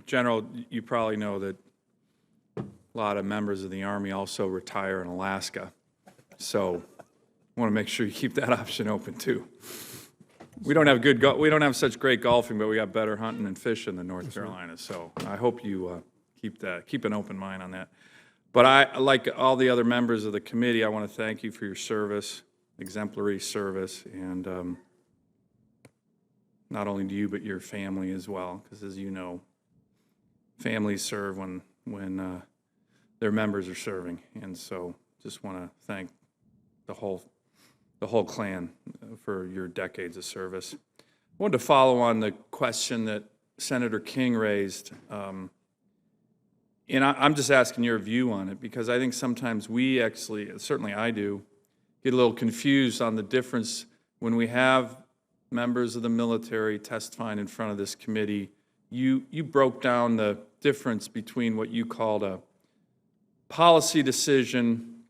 General, you probably know that a lot of members of the Army also retire in Alaska. So I want to make sure you keep that option open too. We don't have such great golfing, but we got better hunting and fishing than North Carolina. So I hope you keep an open mind on that. But like all the other members of the committee, I want to thank you for your service, exemplary service, and not only to you, but your family as well, because as you know, families serve when their members are serving. And so just want to thank the whole clan for your decades of service. I wanted to follow on the question that Senator King raised. And I'm just asking your view on it, because I think sometimes we actually, certainly I do, get a little confused on the difference when we have members of the military testifying in front of this committee. You broke down the difference between what you called a policy decision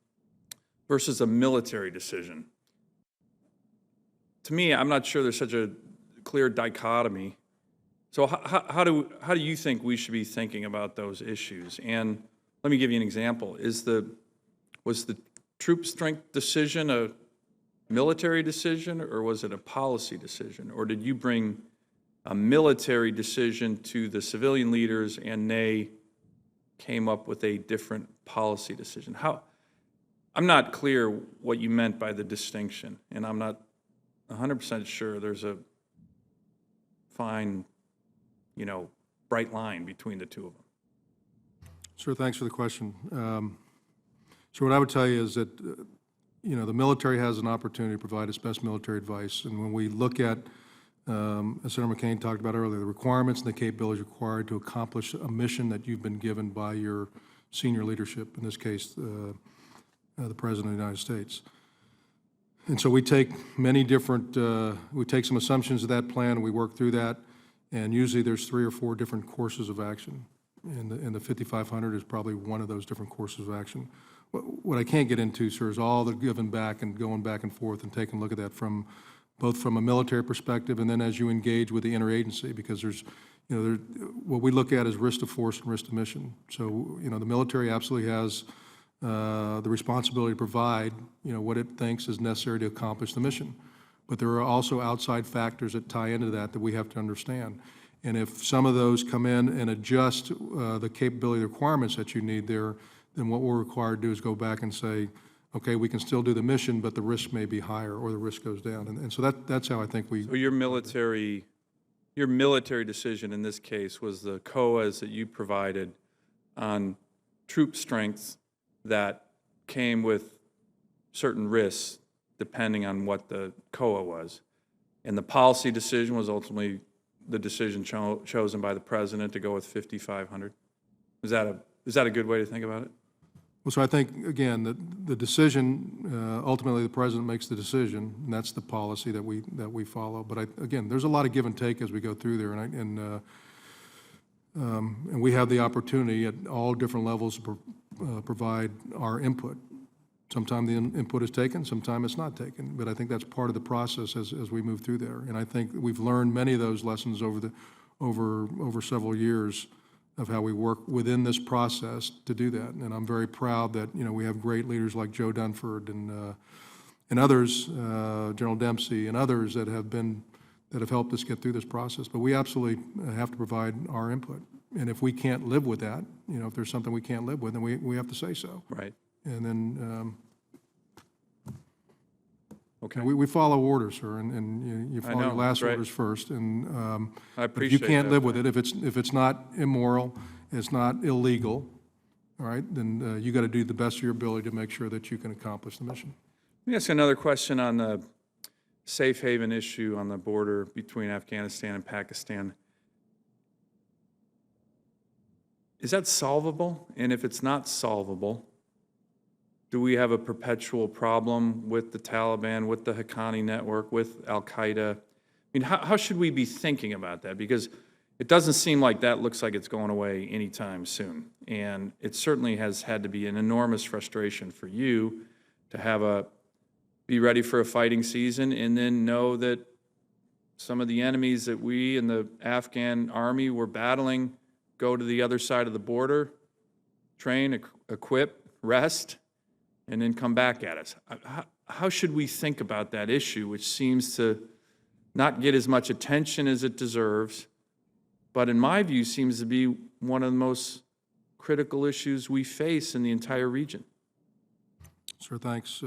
versus a military decision. To me, I'm not sure there's such a clear dichotomy. So how do you think we should be thinking about those issues? And let me give you an example. Was the troop strength decision a military decision, or was it a policy decision? Or did you bring a military decision to the civilian leaders and they came up with a different policy decision? I'm not clear what you meant by the distinction, and I'm not 100% sure there's a fine, bright line between the two of them. Sir, thanks for the question. So what I would tell you is that, the military has an opportunity to provide its best military advice. And when we look at, as Senator McCain talked about earlier, the requirements and the capabilities required to accomplish a mission that you've been given by your senior leadership, in this case, the President of the United States. And so we take many different, we take some assumptions of that plan, and we work through that, and usually there's 3 or 4 different courses of action. And the 5500 is probably one of those different courses of action. What I can't get into, sir, is all the giving back and going back and forth and taking a look at that both from a military perspective and then as you engage with the interagency, because there's, what we look at is risk to force and risk to mission. So, the military absolutely has the responsibility to provide, what it thinks is necessary to accomplish the mission. But there are also outside factors that tie into that we have to understand. And if some of those come in and adjust the capability requirements that you need there, then what we're required to do is go back and say, okay, we can still do the mission, but the risk may be higher or the risk goes down. And so that's how I think we... So your military decision in this case was the COAs that you provided on troop strengths that came with certain risks depending on what the COA was. And the policy decision was ultimately the decision chosen by the President to go with 5,500. Is that a good way to think about it? Well, so I think, again, the decision, ultimately the President makes the decision, and that's the policy that we follow. But again, there's a lot of give and take as we go through there, and we have the opportunity at all different levels to provide our input. Sometimes the input is taken, sometimes it's not taken. But I think that's part of the process as we move through there. And I think we've learned many of those lessons over several years of how we work within this process to do that. And I'm very proud that, we have great leaders like Joe Dunford and others, General Dempsey and others that have helped us get through this process. But we absolutely have to provide our input. And if we can't live with that, if there's something we can't live with, then we have to say so. Right. And then okay. We follow orders, sir, and you follow your last orders first. And I appreciate if you can't that, live with it, if it's not immoral, it's not illegal, all right, then you got to do the best of your ability to make sure that you can accomplish the mission. Let me ask another question on the safe haven issue on the border between Afghanistan and Pakistan. Is that solvable? And if it's not solvable, do we have a perpetual problem with the Taliban, with the Haqqani network, with Al-Qaeda? I mean, how should we be thinking about that? Because it doesn't seem like that looks like it's going away anytime soon. And it certainly has had to be an enormous frustration for you to be ready for a fighting season and then know that some of the enemies that we in the Afghan army were battling go to the other side of the border, train, equip, rest, and then come back at us. How should we think about that issue, which seems to not get as much attention as it deserves, but in my view seems to be one of the most critical issues we face in the entire region? Sir, thanks.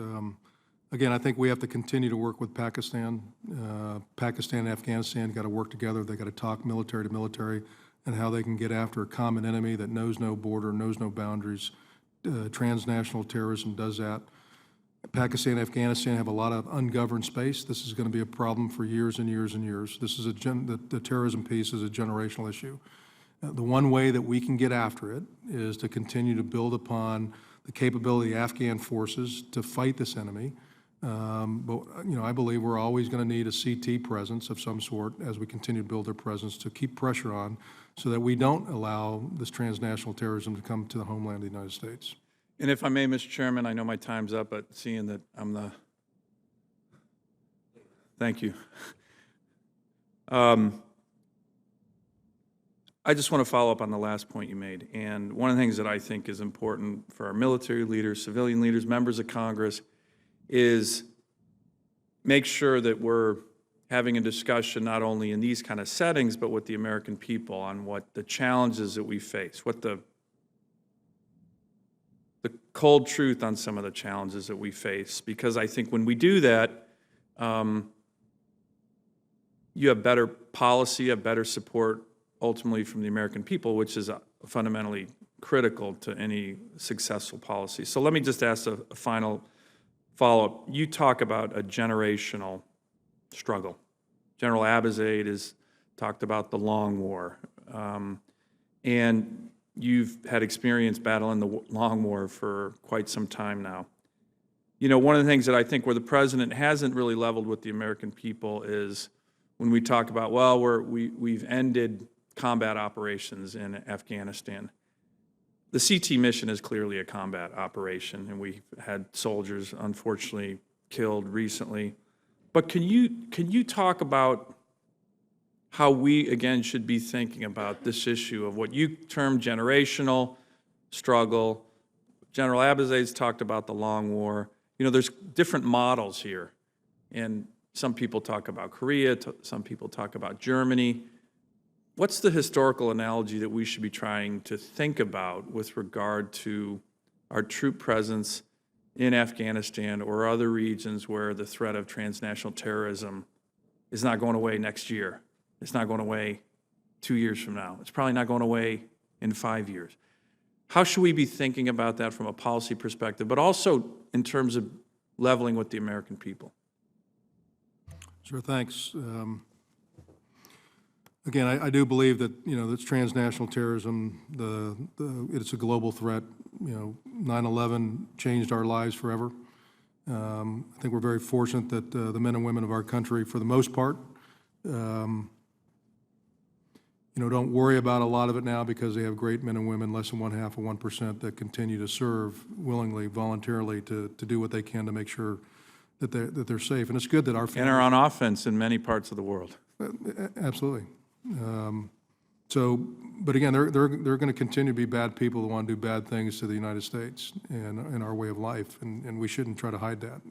Again, I think we have to continue to work with Pakistan. Pakistan and Afghanistan got to work together. They got to talk military to military and how they can get after a common enemy that knows no border, knows no boundaries. Transnational terrorism does that. Pakistan and Afghanistan have a lot of ungoverned space. This is going to be a problem for years and years and years. This is the terrorism piece is a generational issue. The one way that we can get after it is to continue to build upon the capability of Afghan forces to fight this enemy. But I believe we're always going to need a CT presence of some sort as we continue to build their presence to keep pressure on so that we don't allow this transnational terrorism to come to the homeland of the United States. And if I may, Mr. Chairman, I know my time's up, but seeing that thank you. I just want to follow up on the last point you made. And one of the things that I think is important for our military leaders, civilian leaders, members of Congress, is make sure that we're having a discussion not only in these kind of settings, but with the American people on what the challenges that we face, what the cold truth on some of the challenges that we face. Because I think when we do that, you have better policy, you have better support ultimately from the American people, which is fundamentally critical to any successful policy. So let me just ask a final follow-up. You talk about a generational struggle. General Abizaid has talked about the long war. And you've had experience battling the long war for quite some time now. One of the things that I think where the president hasn't really leveled with the American people is when we talk about, well, we've ended combat operations in Afghanistan. The CT mission is clearly a combat operation, and we've had soldiers unfortunately killed recently. But can you talk about how we, again, should be thinking about this issue of what you term generational struggle? General Abizaid's talked about the long war. There's different models here, and some people talk about Korea, some people talk about Germany. What's the historical analogy that we should be trying to think about with regard to our troop presence in Afghanistan or other regions where the threat of transnational terrorism is not going away next year? It's not going away 2 years from now. It's probably not going away in 5 years. How should we be thinking about that from a policy perspective, but also in terms of leveling with the American people? Sure, thanks. Again, I do believe that, this transnational terrorism, it's a global threat. 9/11 changed our lives forever. I think we're very fortunate that the men and women of our country, for the most part, don't worry about a lot of it now because they have great men and women, less than 0.5% that continue to serve willingly, voluntarily to do what they can to make sure that they're safe. And it's good that our And are on offense in many parts of the world. Absolutely. But again, they're going to continue to be bad people who want to do bad things to the United States and our way of life, and we shouldn't try to hide that.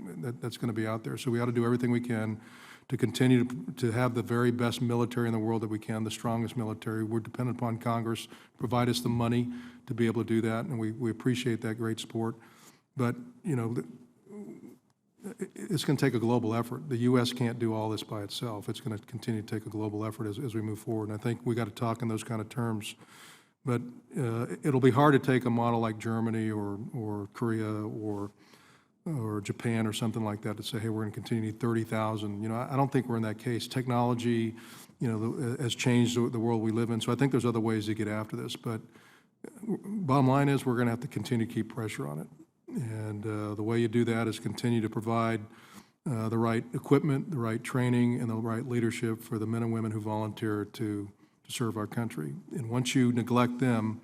That's going to be out there. So we ought to do everything we can to continue to have the very best military in the world that we can, the strongest military. We're dependent upon Congress to provide us the money to be able to do that, and we appreciate that great support. But, it's going to take a global effort. The U.S. can't do all this by itself. It's going to continue to take a global effort as we move forward. And I think we got to talk in those kind of terms. But it'll be hard to take a model like Germany or Korea or Japan or something like that to say, hey, we're going to continue to need 30,000. I don't think we're in that case. Technology, has changed the world we live in. So I think there's other ways to get after this. But bottom line is we're going to have to continue to keep pressure on it. And the way you do that is continue to provide the right equipment, the right training, and the right leadership for the men and women who volunteer to serve our country. And once you neglect them,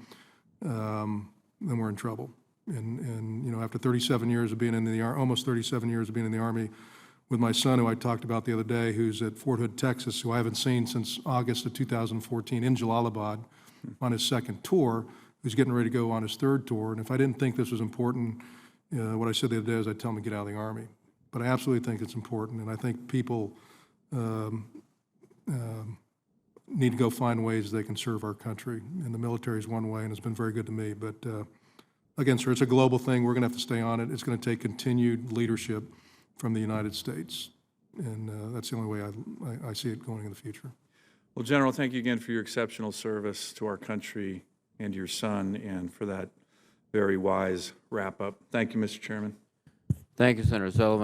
then we're in trouble. And after 37 years of being in the almost 37 years of being in the Army, with my son, who I talked about the other day, who's at Fort Hood, Texas, who I haven't seen since August of 2014, in Jalalabad on his second tour, who's getting ready to go on his third tour. And if I didn't think this was important, what I said the other day is I'd tell him to get out of the Army. But I absolutely think it's important, and I think people need to go find ways they can serve our country. And the military is one way, and it's been very good to me. But again, sir, it's a global thing. We're going to have to stay on it. It's going to take continued leadership from the United States. And that's the only way I see it going in the future. Well, General, thank you again for your exceptional service to our country and your son, and for that very wise wrap-up. Thank you, Mr. Chairman. Thank you, Senator Sullivan.